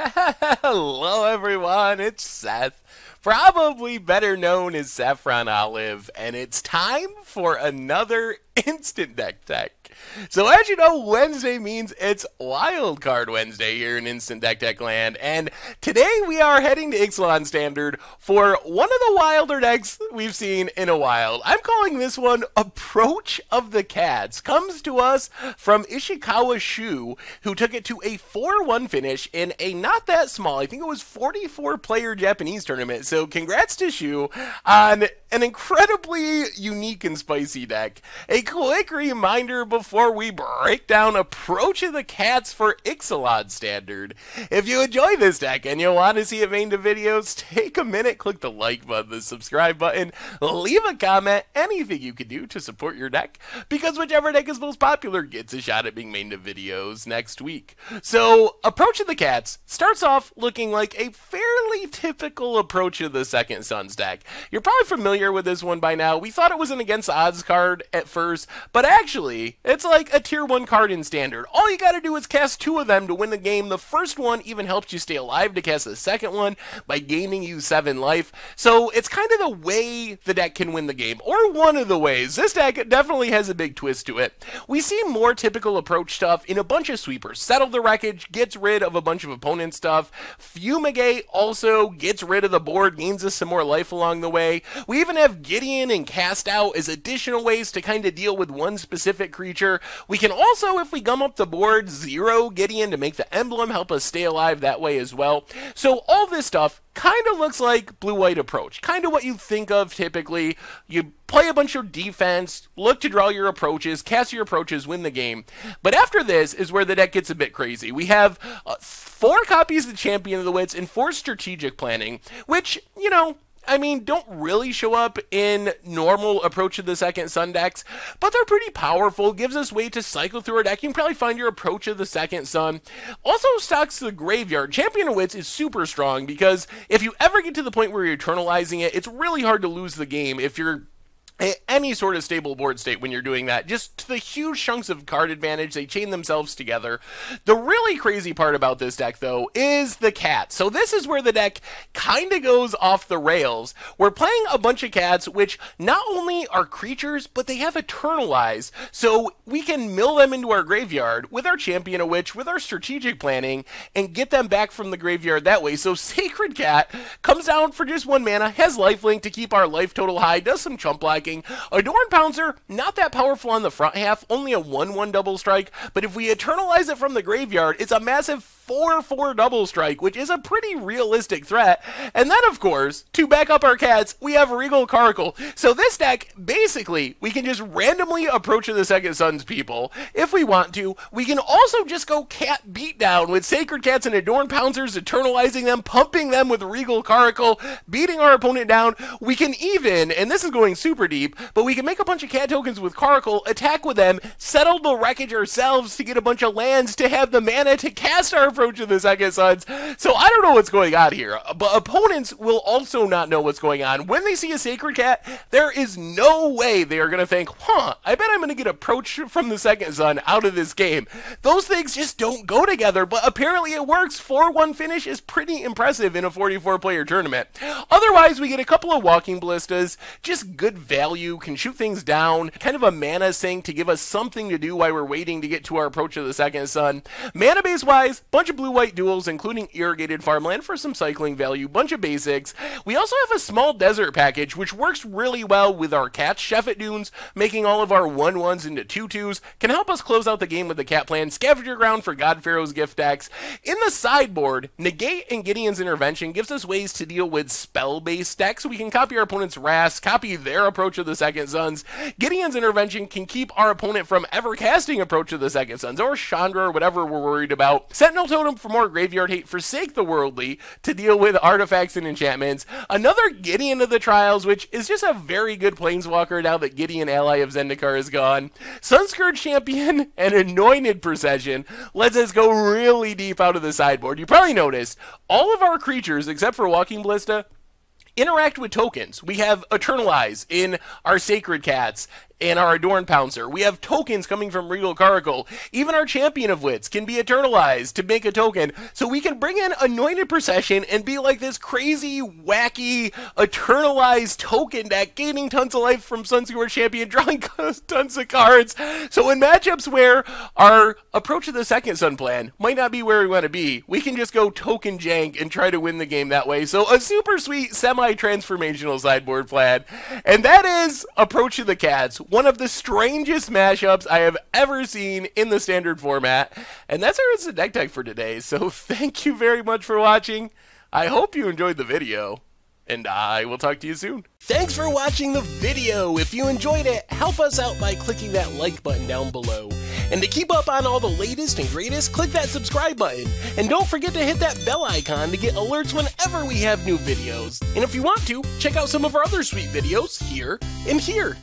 Hello, everyone. It's Seth, probably better known as Saffron Olive, and it's time for another Instant Deck Tech. So, as you know, Wednesday means it's Wild Card Wednesday here in Instant Deck Tech land, and today we are heading to Ixalan Standard for one of the wilder decks we've seen in a while. I'm calling this one Approach of the Cats. Comes to us from Ishikawa Shu, who took it to a 4-1 finish in a not that small, I think it was 44-player Japanese tournament. So congrats to Shu on an incredibly unique and spicy deck. A quick reminder before we break down Approach of the Cats for Ixalan Standard. If you enjoy this deck and you want to see it made into videos, take a minute, click the like button, the subscribe button, leave a comment, anything you can do to support your deck, because whichever deck is most popular gets a shot at being made into videos next week. So, Approach of the Cats starts off looking like a fairly typical Approach of the Second Sons deck. You're probably familiar with this one by now. We thought it was an against odds card at first, but actually, it's like a tier 1 card in Standard. All you gotta do is cast 2 of them to win the game. The first one even helps you stay alive to cast the second one by gaining you 7 life. So it's kind of the way the deck can win the game, or one of the ways. This deck definitely has a big twist to it. We see more typical Approach stuff in a bunch of sweepers. Settle the Wreckage gets rid of a bunch of opponent stuff. Fumigate also gets rid of the board, gains us some more life along the way. We even have Gideon and Cast Out as additional ways to kind of deal with one specific creature. We can also, if we gum up the board, zero Gideon to make the emblem help us stay alive that way as well. So all this stuff kind of looks like blue-white Approach. Kind of what you think of typically. You play a bunch of defense, look to draw your approaches, cast your approaches, win the game. But after this is where the deck gets a bit crazy. We have 4 copies of the Champion of the Wits and 4 strategic planning, which, you know, I mean, don't really show up in normal Approach of the Second Son decks, but they're pretty powerful, gives us way to cycle through our deck. You can probably find your Approach of the Second Son. Also stocks the graveyard. Champion of Wits is super strong because if you ever get to the point where you're eternalizing it, it's really hard to lose the game if you're any sort of stable board state when you're doing that. Just the huge chunks of card advantage, they chain themselves together. The really crazy part about this deck, though, is the cat. So this is where the deck kind of goes off the rails. We're playing a bunch of cats, which not only are creatures, but they have Eternalize. So we can mill them into our graveyard with our Champion of Witch, with our strategic planning, and get them back from the graveyard that way. So Sacred Cat comes down for just 1 mana, has lifelink to keep our life total high, does some chump blocking. Adorn Pouncer, not that powerful on the front half, only a 1/1 double strike, but if we Eternalize it from the graveyard, it's a massive 4/4 double strike, which is a pretty realistic threat. And then, of course, to back up our cats, we have Regal Caracal. So this deck, basically, we can just randomly Approach of the Second Sons people if we want to. We can also just go cat beatdown with Sacred Cats and Adorn Pouncers, Eternalizing them, pumping them with Regal Caracal, beating our opponent down. We can even, and this is going super deep, but we can make a bunch of cat tokens with Caracal, attack with them, settle the Wreckage ourselves to get a bunch of lands to have the mana to cast our Approach of the Second Sons. So I don't know what's going on here, but opponents will also not know what's going on. When they see a Sacred Cat, there is no way they are going to think, I bet I'm going to get Approach from the Second Son out of this game. Those things just don't go together, but apparently it works. 4-1 finish is pretty impressive in a 44-player tournament. Otherwise, we get a couple of Walking Ballistas, just good value, can shoot things down, kind of a mana sink to give us something to do while we're waiting to get to our Approach of the Second Son. Mana base wise, bunch of blue-white duels, including Irrigated Farmland for some cycling value, bunch of basics. We also have a small desert package, which works really well with our cats. Sheffet Dunes, making all of our 1/1s into 2/2s, can help us close out the game with the cat plan. Scavenger Ground for God Pharaoh's Gift decks. In the sideboard, Negate and Gideon's Intervention gives us ways to deal with spell-based decks. We can copy our opponent's Wrath, copy their Approach of the Second Sons. Gideon's Intervention can keep our opponent from ever casting Approach of the Second Sons, or Chandra, or whatever we're worried about. Sentinel Totem for more graveyard hate. Forsake the Worldly to deal with artifacts and enchantments. Another Gideon of the Trials, which is just a very good planeswalker now that Gideon ally of Zendikar is gone. Sunscourge Champion and Anointed Procession lets us go really deep out of the sideboard. You probably noticed all of our creatures, except for Walking Ballista, interact with tokens. We have Eternalize in our Sacred Cats. in our Adorn Pouncer. We have tokens coming from Regal Caracal. Even our Champion of Wits can be eternalized to make a token, so we can bring in Anointed Procession and be like this crazy, wacky, eternalized token deck, gaining tons of life from Sunscrewer Champion, drawing tons of cards. So in matchups where our approach to the second Sun plan might not be where we want to be, we can just go token jank and try to win the game that way. So a super sweet, semi-transformational sideboard plan. And that is Approach to the Cats, one of the strangest mashups I have ever seen in the standard format. And that's our instant deck tech for today. So thank you very much for watching. I hope you enjoyed the video, and I will talk to you soon. Thanks for watching the video. If you enjoyed it, help us out by clicking that like button down below. And to keep up on all the latest and greatest, click that subscribe button. And don't forget to hit that bell icon to get alerts whenever we have new videos. And if you want to, check out some of our other sweet videos here and here.